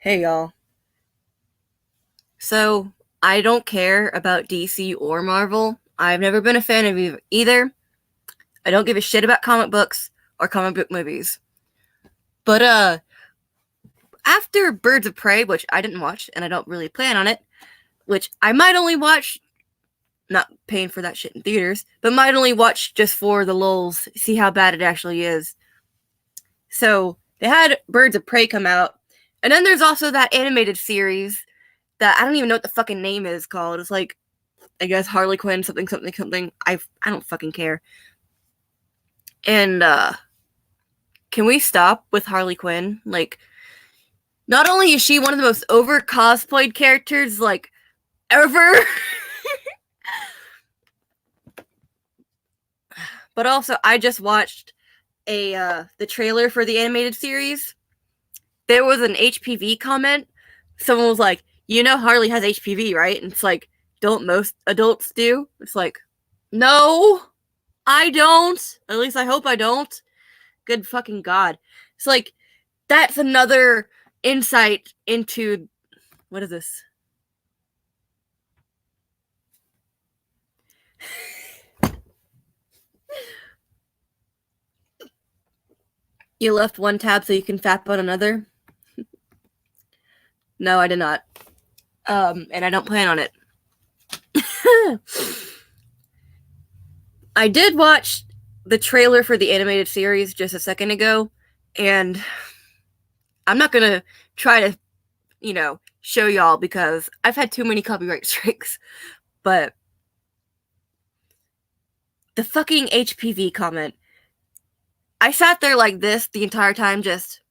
Hey y'all. So, I don't care about DC or Marvel. I've never been a fan of either. I don't give a shit about comic books or comic book movies. But after Birds of Prey, which I didn't watch and I don't really plan on it, which I might only watch, not paying for that shit in theaters, but might only watch just for the lulz, see how bad it actually is. So, they had Birds of Prey come out, and then there's also that animated series that I don't even know what the fucking name is called. It's like, I guess Harley Quinn something something something. I don't fucking care. And can we stop with Harley Quinn? Like, not only is she one of the most over cosplayed characters like ever, but also I just watched the trailer for the animated series. There was an HPV comment. Someone was like, "You know Harley has HPV, right?" And it's like, "Don't most adults do?" It's like, "No, I don't. At least I hope I don't." Good fucking god. It's like, that's another insight into, what is this? You left one tab so you can fap on another? No, I did not. And I don't plan on it. I did watch the trailer for the animated series just a second ago, and I'm not gonna try to, show y'all because I've had too many copyright strikes. But the fucking HPV comment, I sat there like this the entire time, just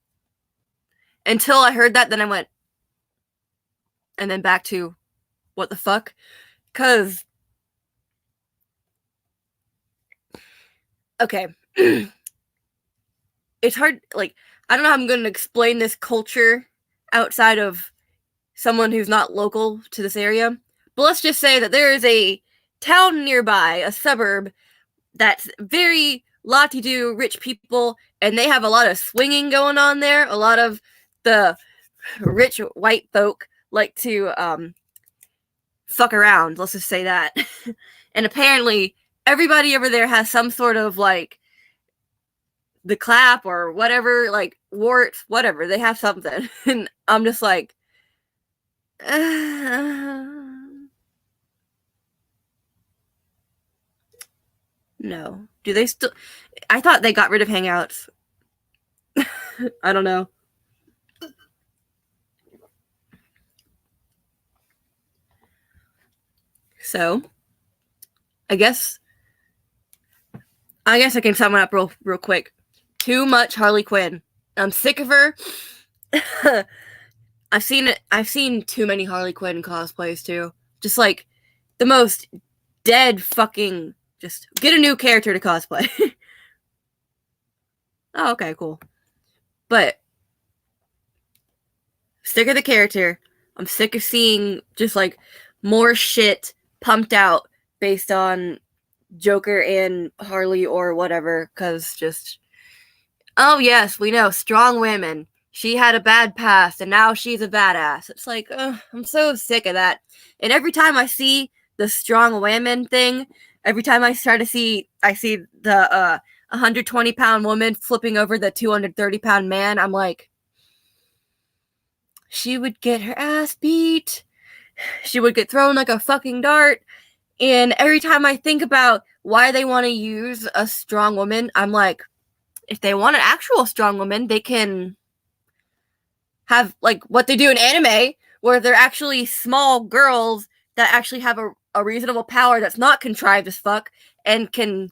until I heard that. Then I went, and then back to, what the fuck? Because, okay, it's hard, like, I don't know how I'm going to explain this culture outside of someone who's not local to this area, but let's just say that there is a town nearby, a suburb, that's very la-ti-do, rich people, and they have a lot of swinging going on there. A lot of the rich white folk like to fuck around, let's just say that. And apparently everybody over there has some sort of, like, the clap or whatever, like, warts, whatever. They have something. And I'm just like, no. Do they still? I thought they got rid of Hangouts. I don't know. So, I guess I can sum it up real quick. Too much Harley Quinn. I'm sick of her. I've seen too many Harley Quinn cosplays too. Just like the most dead fucking, just get a new character to cosplay. Oh, okay, cool. But sick of the character. I'm sick of seeing just like more shit pumped out based on Joker and Harley or whatever, because just, oh yes, we know, strong women. She had a bad past and now she's a badass. It's like, I'm so sick of that. And every time I see the strong women thing, every time I see the 120-pound woman flipping over the 230-pound man, I'm like, she would get her ass beat. She would get thrown like a fucking dart. And every time I think about why they want to use a strong woman, I'm like, if they want an actual strong woman, they can have like what they do in anime, where they're actually small girls that actually have a reasonable power that's not contrived as fuck and can,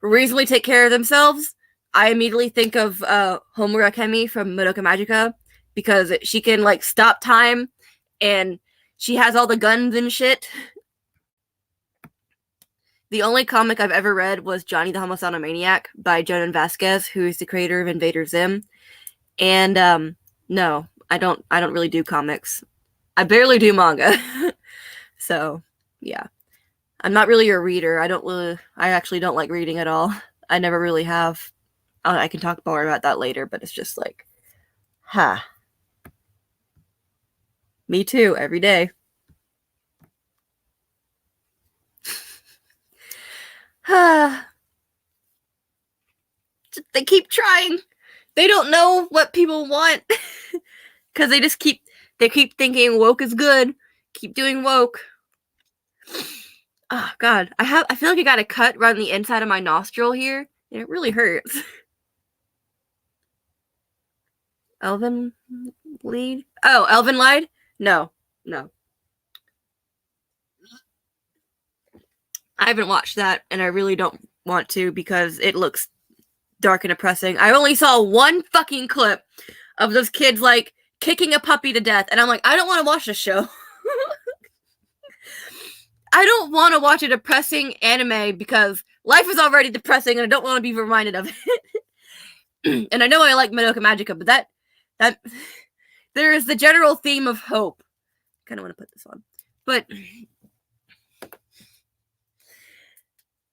reasonably take care of themselves. I immediately think of Homura Kemi from Madoka Magica, because she can like stop time and she has all the guns and shit. The only comic I've ever read was Johnny the Homicidal Maniac by Jonan Vasquez, who is the creator of Invader Zim. And no, I don't really do comics. I barely do manga. So, yeah. I'm not really a reader. I actually don't like reading at all. I never really have. I can talk more about that later, but it's just like, Me too, every day. They keep trying. They don't know what people want because they keep thinking woke is good. Keep doing woke. Oh God, I feel like I got a cut around the inside of my nostril here, and it really hurts. Elvin lead? Oh, Elvin lied? No. I haven't watched that, and I really don't want to because it looks dark and depressing. I only saw one fucking clip of those kids like kicking a puppy to death, and I'm like, I don't want to watch this show. I don't want to watch a depressing anime because life is already depressing, and I don't want to be reminded of it. And I know I like Madoka Magica, but that there is the general theme of hope. I kind of want to put this on, but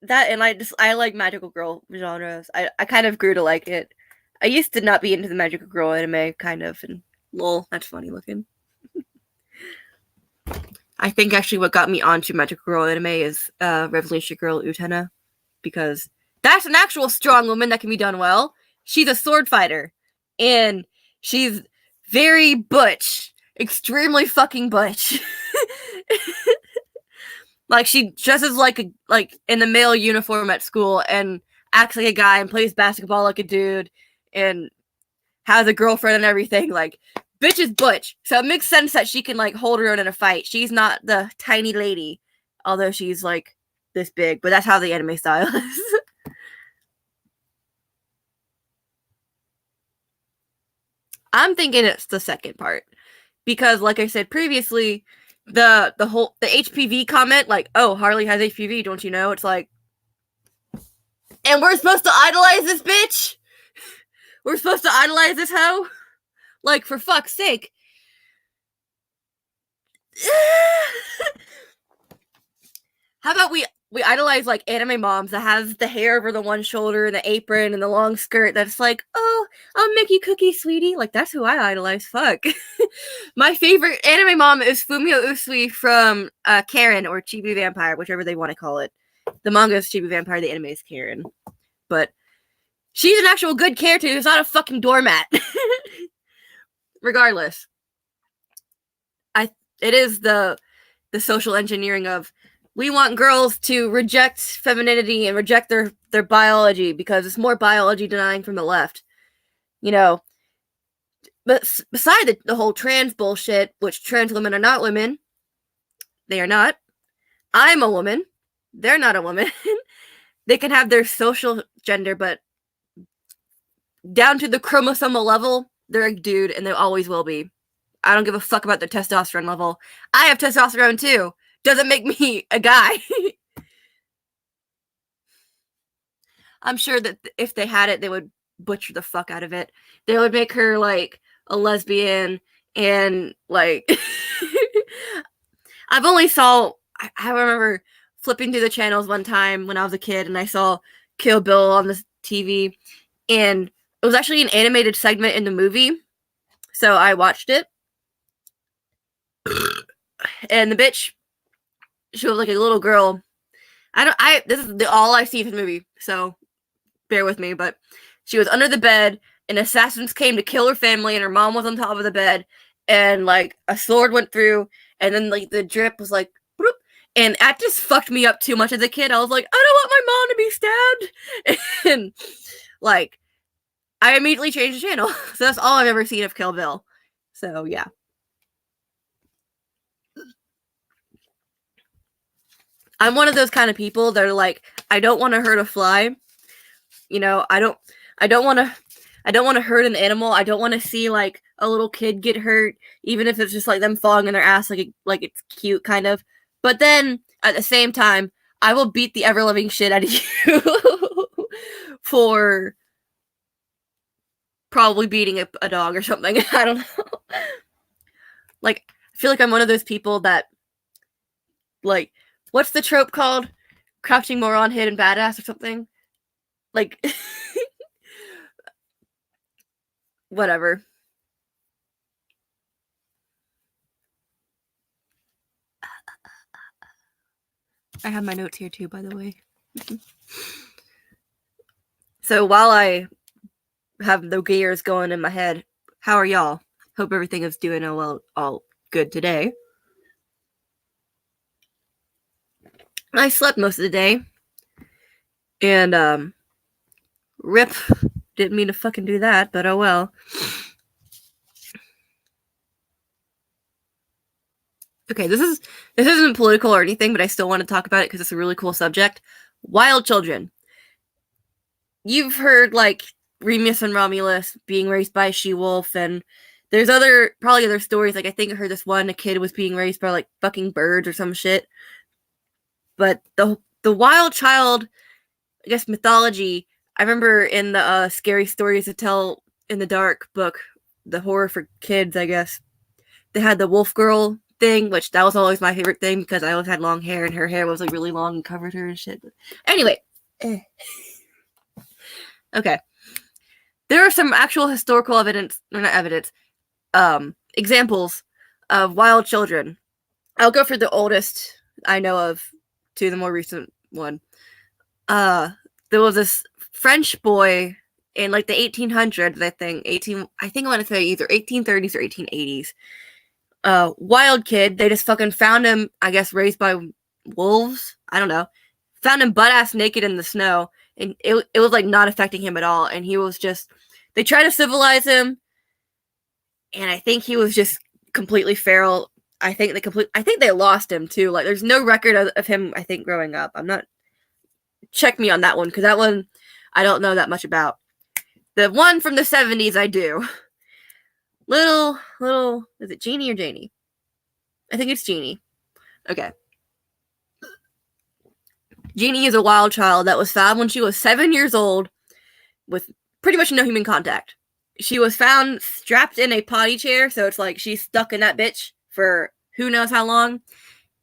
that, and I like magical girl genres. I kind of grew to like it. I used to not be into the magical girl anime, kind of, and lol, that's funny looking. I think actually what got me onto magical girl anime is Revolution Girl Utena, because that's an actual strong woman that can be done well. She's a sword fighter, and she's very butch, extremely fucking butch. Like, she dresses like in the male uniform at school and acts like a guy and plays basketball like a dude and has a girlfriend and everything. Like, bitch is butch. So it makes sense that she can like hold her own in a fight. She's not the tiny lady, although she's like this big, but that's how the anime style is. I'm thinking it's the second part. Because like I said previously, the HPV comment, like, oh, Harley has HPV, don't you know? It's like, and we're supposed to idolize this bitch? We're supposed to idolize this hoe? Like, for fuck's sake. How about we idolize like anime moms that has the hair over the one shoulder and the apron and the long skirt that's like, oh, I'll make you cookies, sweetie. Like, that's who I idolize. Fuck. My favorite anime mom is Fumio Usui from Karen, or Chibi Vampire, whichever they want to call it. The manga is Chibi Vampire, the anime is Karen. But she's an actual good character who's not a fucking doormat. Regardless. It is the social engineering of, we want girls to reject femininity and reject their biology because it's more biology denying from the left. You know, but beside the whole trans bullshit, which trans women are not women, they are not. I'm a woman. They're not a woman. They can have their social gender, but down to the chromosomal level, they're a dude and they always will be. I don't give a fuck about their testosterone level. I have testosterone too. Doesn't make me a guy. I'm sure that if they had it, they would butcher the fuck out of it. They would make her like a lesbian and like I've only saw I remember flipping through the channels one time when I was a kid and I saw Kill Bill on the TV, and it was actually an animated segment in the movie. So I watched it. And the bitch, she was like a little girl. This is all I see from the movie, so bear with me, but she was under the bed and assassins came to kill her family and her mom was on top of the bed and like a sword went through and then like the drip was like bloop, and that just fucked me up too much as a kid. I was like, I don't want my mom to be stabbed. And like I immediately changed the channel. So that's all I've ever seen of Kill Bill. So yeah. I'm one of those kind of people that are like, I don't want to hurt a fly. You know, I don't want to hurt an animal. I don't want to see like a little kid get hurt, even if it's just like them falling in their ass like it's cute kind of. But then at the same time, I will beat the ever loving shit out of you for probably beating a dog or something. I don't know. Like, I feel like I'm one of those people that, like, what's the trope called? Crouching moron, hidden badass or something? Like, whatever. I have my notes here too, by the way. So while I have the gears going in my head, how are y'all? Hope everything is doing all good today. I slept most of the day. And, rip. Didn't mean to fucking do that, but oh well. Okay, this isn't political or anything, but I still want to talk about it because it's a really cool subject. Wild children. You've heard, like, Remus and Romulus being raised by a she-wolf, and there's probably other stories. Like, I think I heard this one, a kid was being raised by, like, fucking birds or some shit. But the wild child, I guess, mythology, I remember in the Scary Stories to Tell in the Dark book, the horror for kids, I guess, they had the wolf girl thing, which that was always my favorite thing because I always had long hair and her hair was like really long and covered her and shit. But anyway. Okay. There are some actual historical examples of wild children. I'll go for the oldest I know of to the more recent one. There was this French boy in like the 1800s, I think I want to say either 1830s or 1880s. Wild kid. They just fucking found him, I guess, raised by wolves. I don't know. Found him butt-ass naked in the snow, and it was like not affecting him at all. And he was just, they tried to civilize him, and I think he was just completely feral. I think they lost him too. Like, there's no record of him, I think, growing up. Check me on that one, because that one I don't know that much about. The one from the 70s I do. Little, is it Jeannie or Janie? I think it's Jeannie. Okay. Jeannie is a wild child that was found when she was 7 years old with pretty much no human contact. She was found strapped in a potty chair, so it's like she's stuck in that bitch for who knows how long.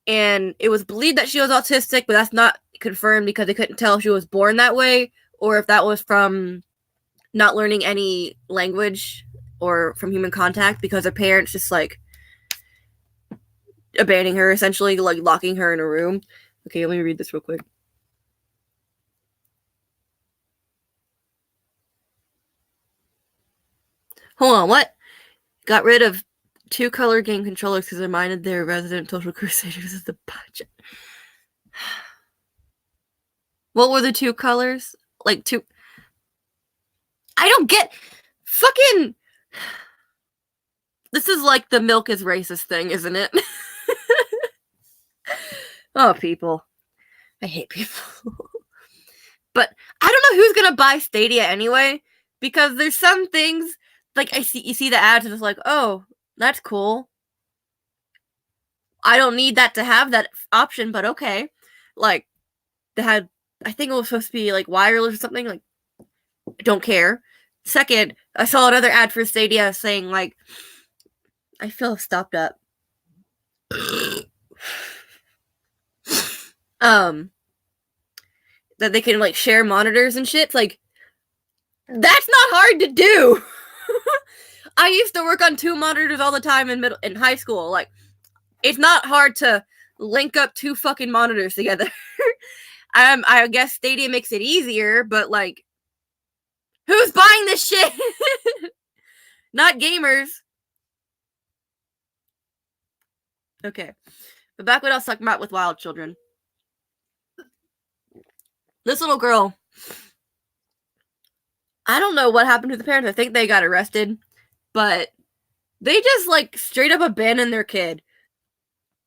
And it was believed that she was autistic, but that's not confirmed because they couldn't tell if she was born that way or if that was from not learning any language or from human contact, because her parents just like abandoning her, essentially, like locking her in a room. Okay, let me read this real quick. Hold on, what? Got rid of 2 color game controllers because they reminded their resident social crusaders of the budget. What were the 2 colors? Like 2... I don't get... Fucking... This is like the milk is racist thing, isn't it? Oh, people. I hate people. But I don't know who's gonna buy Stadia anyway, because there's some things, like, you see the ads and it's like, oh, that's cool. I don't need that to have that option, but okay. Like, they had, I think it was supposed to be like wireless or something, like, don't care. Second, I saw another ad for Stadia saying, like, I feel stopped up. That they can, like, share monitors and shit. It's like, that's not hard to do. I used to work on 2 monitors all the time in high school. Like, it's not hard to link up 2 fucking monitors together. I guess Stadia makes it easier, but, like, who's buying this shit? Not gamers. Okay. But back what I was talking about with wild children. This little girl, I don't know what happened to the parents. I think they got arrested. But they just, like, straight up abandoned their kid.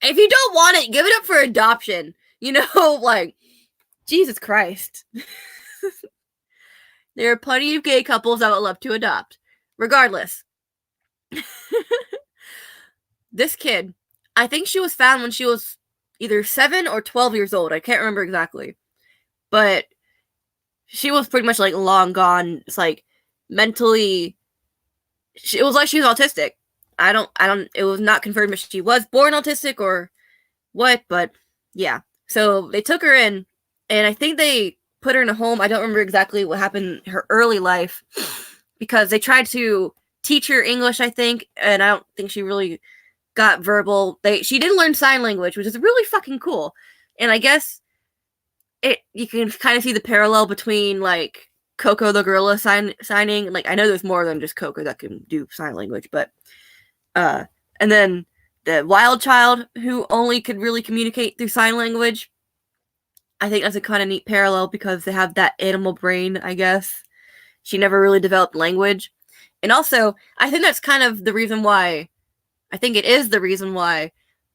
If you don't want it, give it up for adoption. You know, like, Jesus Christ. There are plenty of gay couples that would love to adopt. Regardless. This kid, I think she was found when she was either 7 or 12 years old. I can't remember exactly. But she was pretty much, like, long gone. It's like, mentally... It was like she was autistic. It was not confirmed if she was born autistic or what, but yeah. So they took her in, and I think they put her in a home. I don't remember exactly what happened in her early life, because they tried to teach her English, I think, and I don't think she really got verbal. She did learn sign language, which is really fucking cool. And I guess you can kind of see the parallel between like Coco the gorilla signing. Like I know there's more than just Coco that can do sign language, but and then the wild child who only could really communicate through sign language. I think that's a kind of neat parallel because they have that animal brain, I guess. She never really developed language. And also, I think that's kind of the reason why, I think it is the reason why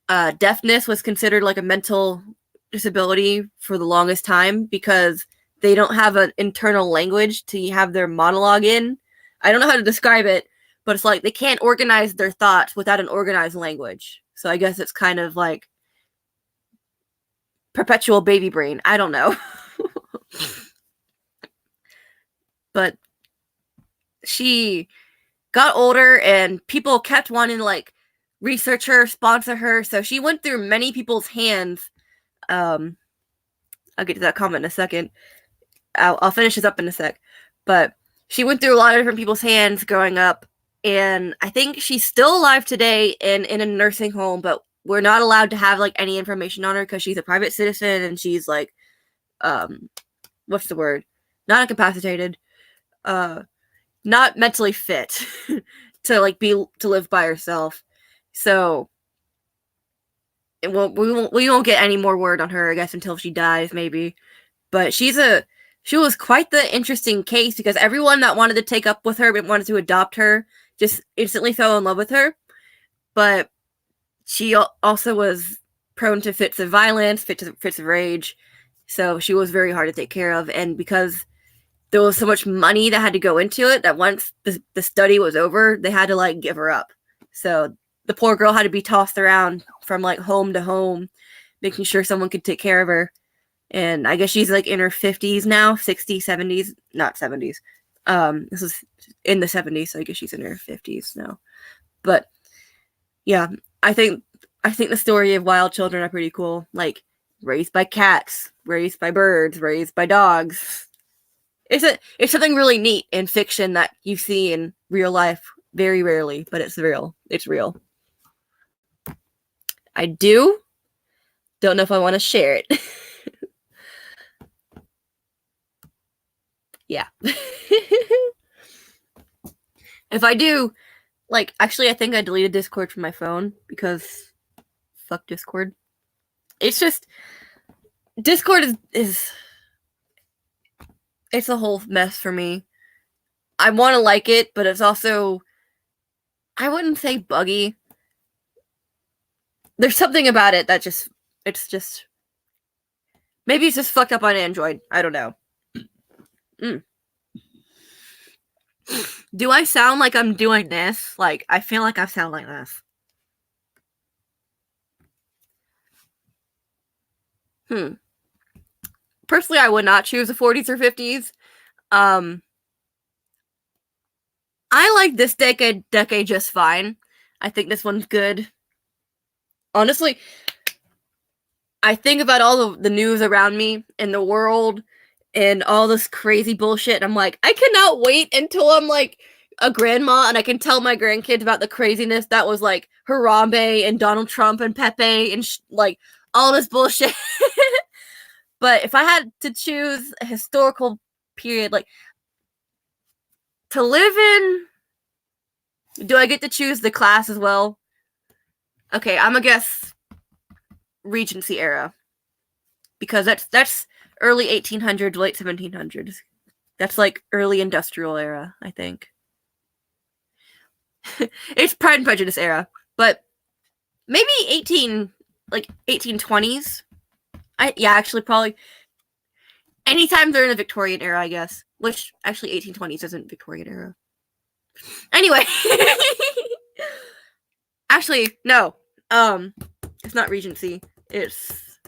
deafness was considered like a mental disability for the longest time, because they don't have an internal language to have their monologue in. I don't know how to describe it, but it's like they can't organize their thoughts without an organized language. So I guess it's kind of like perpetual baby brain. I don't know. But she got older and people kept wanting to like research her, sponsor her. So she went through many people's hands. I'll get to that comment in a second. I'll finish this up in a sec. But she went through a lot of different people's hands growing up. And I think she's still alive today and in a nursing home, but we're not allowed to have like any information on her because she's a private citizen and she's like, what's the word? Not incapacitated, not mentally fit to like to live by herself. So we won't get any more word on her, I guess, until she dies, maybe. But she was quite the interesting case because everyone that wanted to take up with her, wanted to adopt her, just instantly fell in love with her. But she also was prone to fits of violence, fits of rage. So she was very hard to take care of. And because there was so much money that had to go into it, that once the study was over, they had to like give her up. So the poor girl had to be tossed around from like home to home, making sure someone could take care of her. And I guess she's like in her 50s now, 60s, 70s, not 70s. This was in the 70s, so I guess she's in her 50s now. But yeah, I think the story of wild children are pretty cool. Like raised by cats, raised by birds, raised by dogs. It's something really neat in fiction that you see in real life very rarely, but it's real. It's real. I don't know if I want to share it. Yeah. If I do, like, actually, I think I deleted Discord from my phone because fuck Discord. It's just, Discord is it's a whole mess for me. I want to like it, but it's also, I wouldn't say buggy. There's something about it that maybe it's just fucked up on Android. I don't know. Do I sound like I'm doing this? Like, I feel like I sound like this. Personally, I would not choose the 40s or 50s. I like this decade just fine. I think this one's good. Honestly, I think about all the news around me in the world and all this crazy bullshit, and I'm like, I cannot wait until I'm like a grandma and I can tell my grandkids about the craziness that was like Harambe and Donald Trump and Pepe and like all this bullshit. But if I had to choose a historical period, like to live in, do I get to choose the class as well? Okay, I'm gonna guess Regency era, because that's early 1800s, late 1700s. That's like early industrial era, I think. It's Pride and Prejudice era, but maybe 1820s. Actually, probably anytime they're in the Victorian era, I guess. Which actually 1820s isn't Victorian era. Anyway, actually no, it's not Regency. It's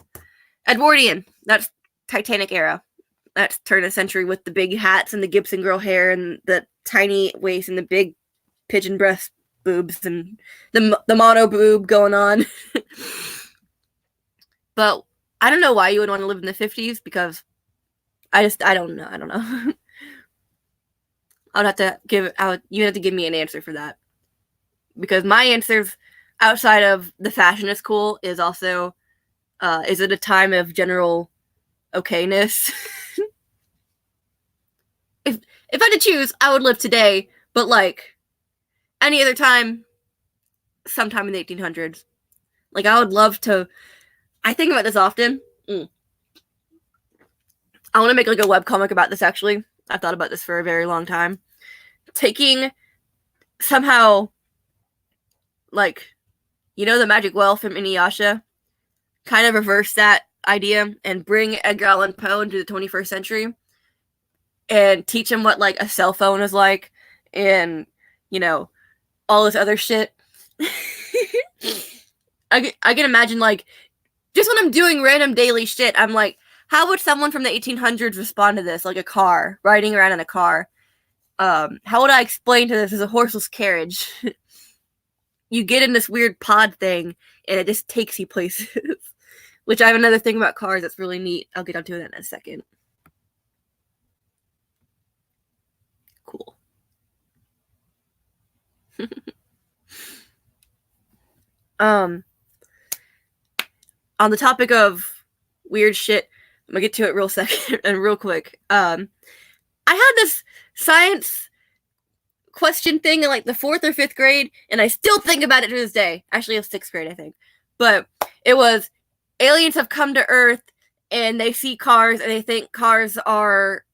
Edwardian. That's Titanic era. That's turn of the century with the big hats and the Gibson girl hair and the tiny waist and the big pigeon breast boobs and the mono boob going on. But I don't know why you would want to live in the 50s, because I don't know. You'd have to give me an answer for that, because my answers outside of the fashion is cool is also, is it a time of general okayness. if I had to choose, I would live today, but like any other time, sometime in the 1800s. Like I would love to. I think about this often. I want to make like a webcomic about this. Actually, I've thought about this for a very long time. Taking somehow, like, you know, the magic well from Inuyasha, kind of reverse that idea and bring Edgar Allan Poe into the 21st century and teach him what like a cell phone is like and, you know, all this other shit. I can imagine like just when I'm doing random daily shit, I'm like, how would someone from the 1800s respond to this? Like a car, riding around in a car. How would I explain to this as a horseless carriage? You get in this weird pod thing and it just takes you places. Which I have another thing about cars that's really neat. I'll get onto that in a second. Cool. On the topic of weird shit, I'm gonna get to it real second and real quick. I had this science question thing in like the 4th or 5th grade, and I still think about it to this day. Actually, it was 6th grade, I think. But it was aliens have come to Earth and they see cars and they think cars are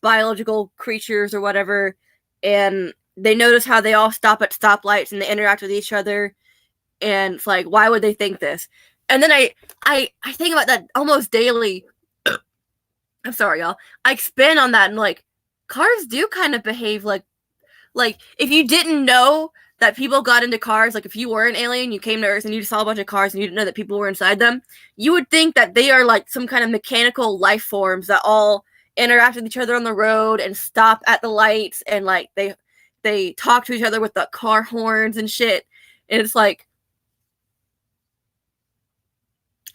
biological creatures or whatever, and they notice how they all stop at stoplights and they interact with each other, and it's like, why would they think this? And then I think about that almost daily. I'm sorry, y'all. I spin on that and like, cars do kind of behave like if you didn't know that people got into cars, like if you were an alien, you came to Earth and you saw a bunch of cars and you didn't know that people were inside them, you would think that they are like some kind of mechanical life forms that all interact with each other on the road and stop at the lights and like they talk to each other with the car horns and shit. And it's like,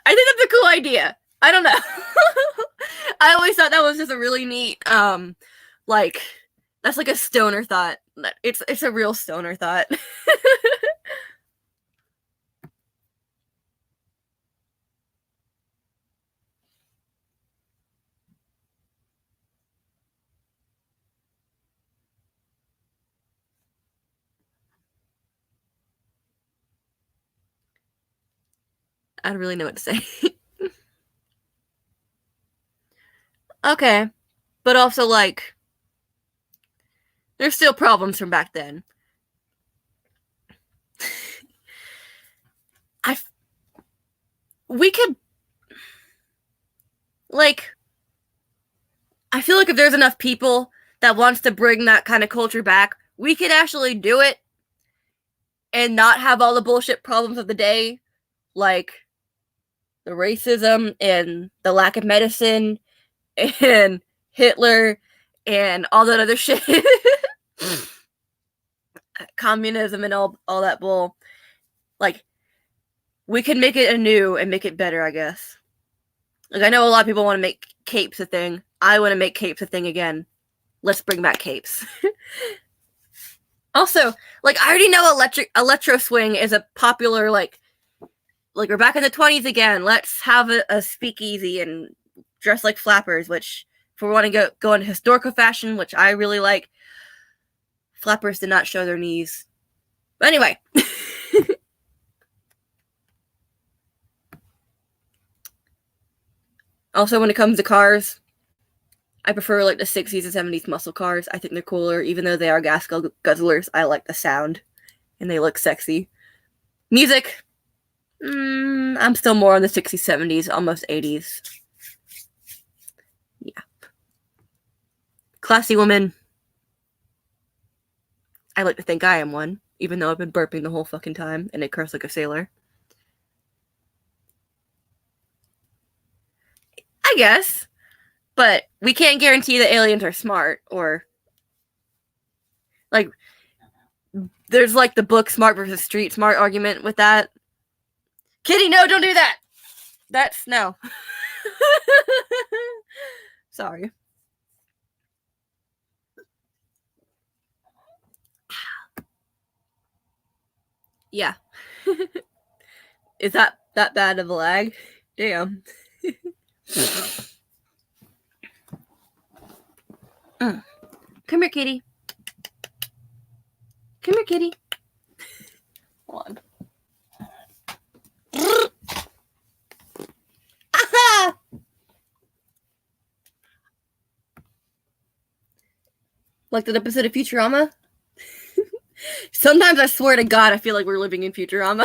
I think that's a cool idea. I don't know. I always thought that was just a really neat, like, that's like a stoner thought. It's a real stoner thought. I don't really know what to say. Okay. But also, like, there's still problems from back then. We could, like, I feel like if there's enough people that wants to bring that kind of culture back, we could actually do it and not have all the bullshit problems of the day, like the racism and the lack of medicine and Hitler and all that other shit. Communism and all that bull. Like, we can make it anew and make it better, I guess. Like, I know a lot of people want to make capes a thing. I want to make capes a thing again. Let's bring back capes. Also, like, I already know electro swing is a popular, like we're back in the 20s again. Let's have a speakeasy and dress like flappers, which, if we want to go into historical fashion, which I really like, flappers did not show their knees. But anyway. Also, when it comes to cars, I prefer like the 60s and 70s muscle cars. I think they're cooler, even though they are gas guzzlers. I like the sound, and they look sexy. Music, I'm still more on the 60s, 70s, almost 80s. Yeah. Classy woman. I like to think I am one, even though I've been burping the whole fucking time, and I curse like a sailor. I guess. But we can't guarantee that aliens are smart, or like, there's like the book smart versus street smart argument with that. Kitty, no, don't do that. That's no. Sorry. Yeah. Is that bad of a lag? Damn. Come here, kitty. Come here, kitty. Hold on. Like that episode of Futurama? Sometimes I swear to God, I feel like we're living in Futurama.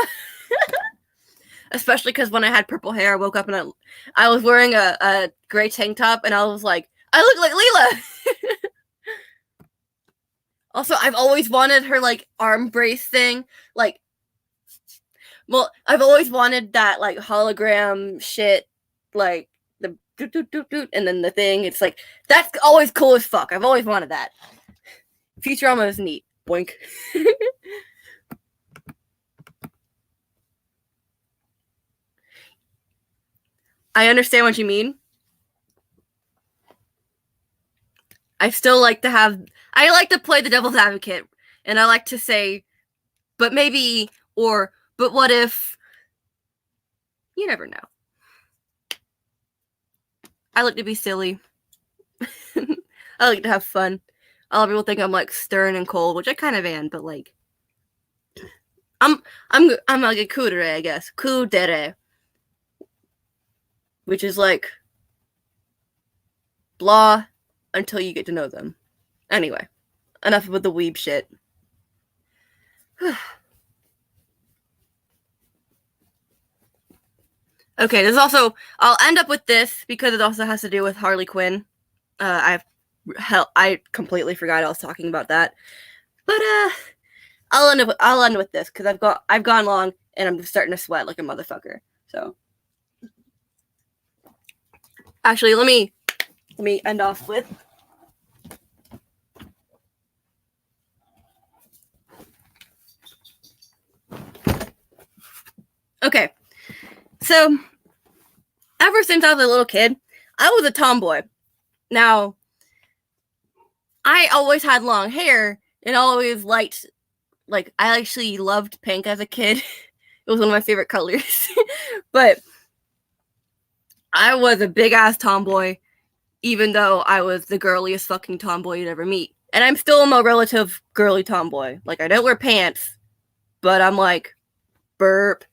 Especially because when I had purple hair, I woke up and I was wearing a gray tank top, and I was like, I look like Leela! Also, I've always wanted her, like, arm brace thing. Like, well, I've always wanted that, like, hologram shit, like, the doot, and then the thing. It's like, that's always cool as fuck. I've always wanted that. Futurama is neat. Boink. I understand what you mean. I still like to have... I like to play the devil's advocate. And I like to say, but maybe, or, but what if... You never know. I like to be silly. I like to have fun. A lot of people think I'm like stern and cold, which I kind of am, but like I'm like a kudere, I guess. Kudere. Which is like blah until you get to know them. Anyway, enough with the weeb shit. Okay, there's also... I'll end up with this because it also has to do with Harley Quinn. I completely forgot I was talking about that. But I'll end with this because I've gone long and I'm just starting to sweat like a motherfucker. So actually, let me end off with... Okay, so ever since I was a little kid, I was a tomboy. Now, I always had long hair and always liked, like, I actually loved pink as a kid. It was one of my favorite colors. But I was a big-ass tomboy, even though I was the girliest fucking tomboy you'd ever meet. And I'm still a relative girly tomboy. Like, I don't wear pants, but I'm like, burp.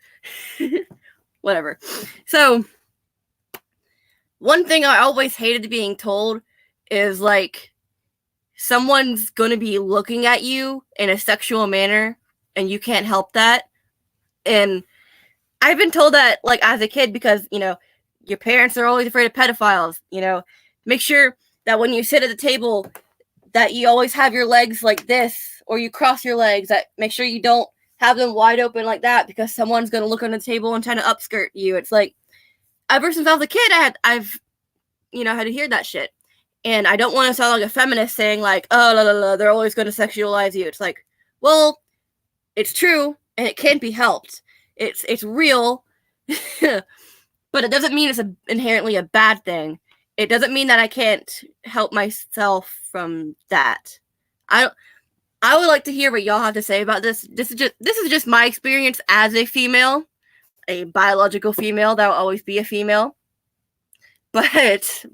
Whatever. So, one thing I always hated being told is, like, someone's going to be looking at you in a sexual manner, and you can't help that. And I've been told that, like, as a kid, because, you know, your parents are always afraid of pedophiles, you know. Make sure that when you sit at the table, that you always have your legs like this, or you cross your legs. That make sure you don't have them wide open like that, because someone's going to look on the table and try to upskirt you. It's like, ever since I was a kid, I've you know, had to hear that shit. And I don't want to sound like a feminist saying, like, oh, la, la, la, they're always going to sexualize you. It's like, well, it's true, and it can't be helped. It's real, but it doesn't mean it's inherently a bad thing. It doesn't mean that I can't help myself from that. I would like to hear what y'all have to say about this. This is just my experience as a female, a biological female that will always be a female. But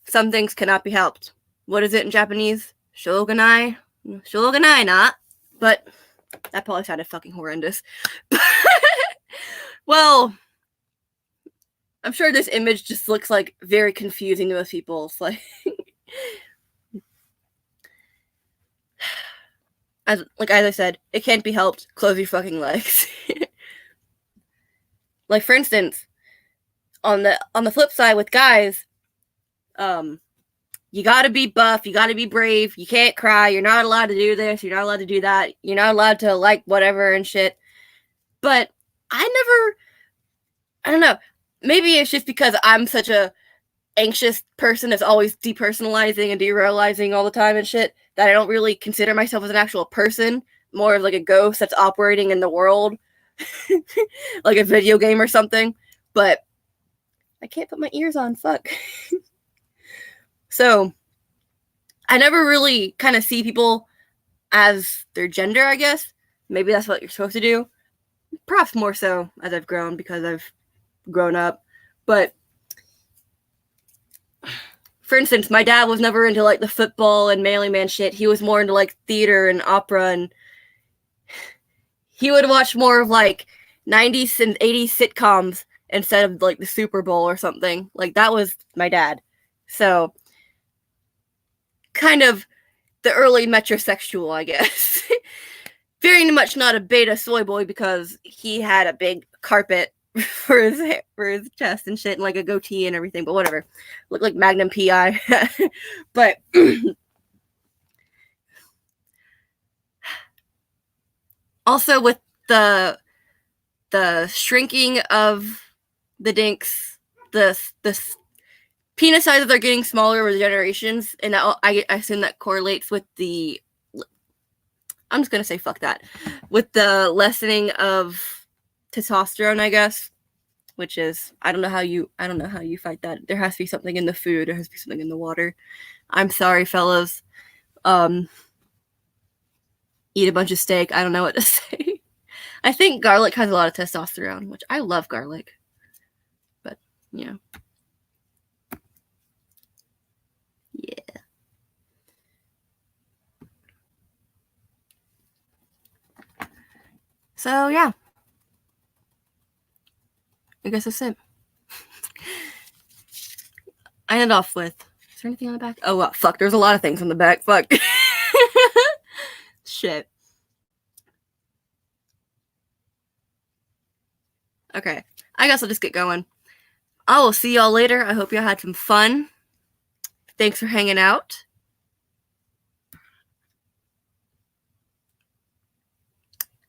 some things cannot be helped. What is it in Japanese? Shogunai? Shogunai not. But that probably sounded fucking horrendous. Well, I'm sure this image just looks like very confusing to most people. It's like, as I said, it can't be helped. Close your fucking legs. Like, for instance, on the flip side with guys, you gotta be buff, you gotta be brave, you can't cry, you're not allowed to do this, you're not allowed to do that, you're not allowed to like whatever and shit. But I don't know, maybe it's just because I'm such a anxious person that's always depersonalizing and derealizing all the time and shit, that I don't really consider myself as an actual person, more of like a ghost that's operating in the world. Like a video game or something. But I can't put my ears on, fuck. So I never really kind of see people as their gender, I guess. Maybe that's what you're supposed to do. Perhaps more so as I've grown, because I've grown up. But for instance, my dad was never into like the football and manly man shit. He was more into like theater and opera, and he would watch more of like 90s and 80s sitcoms instead of like the Super Bowl or something. Like that was my dad. So kind of the early metrosexual, I guess. Very much not a beta soy boy because he had a big carpet for his chest and shit, and like a goatee and everything, but whatever. Looked like Magnum PI. But also with the shrinking of the dinks, the penis sizes are getting smaller with generations, and I assume that correlates with the, I'm just gonna say fuck that, with the lessening of testosterone, I guess, which is I don't know how you fight that. There has to be something in the food. There has to be something in the water. I'm sorry, fellas. Eat a bunch of steak. I don't know what to say. I think garlic has a lot of testosterone, which I love garlic. But yeah. Yeah. So yeah. I guess that's it. I ended off with, is there anything on the back? Oh, well, fuck, there's a lot of things on the back. Fuck. Shit. Okay. I guess I'll just get going. I will see y'all later. I hope y'all had some fun. Thanks for hanging out.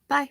Bye.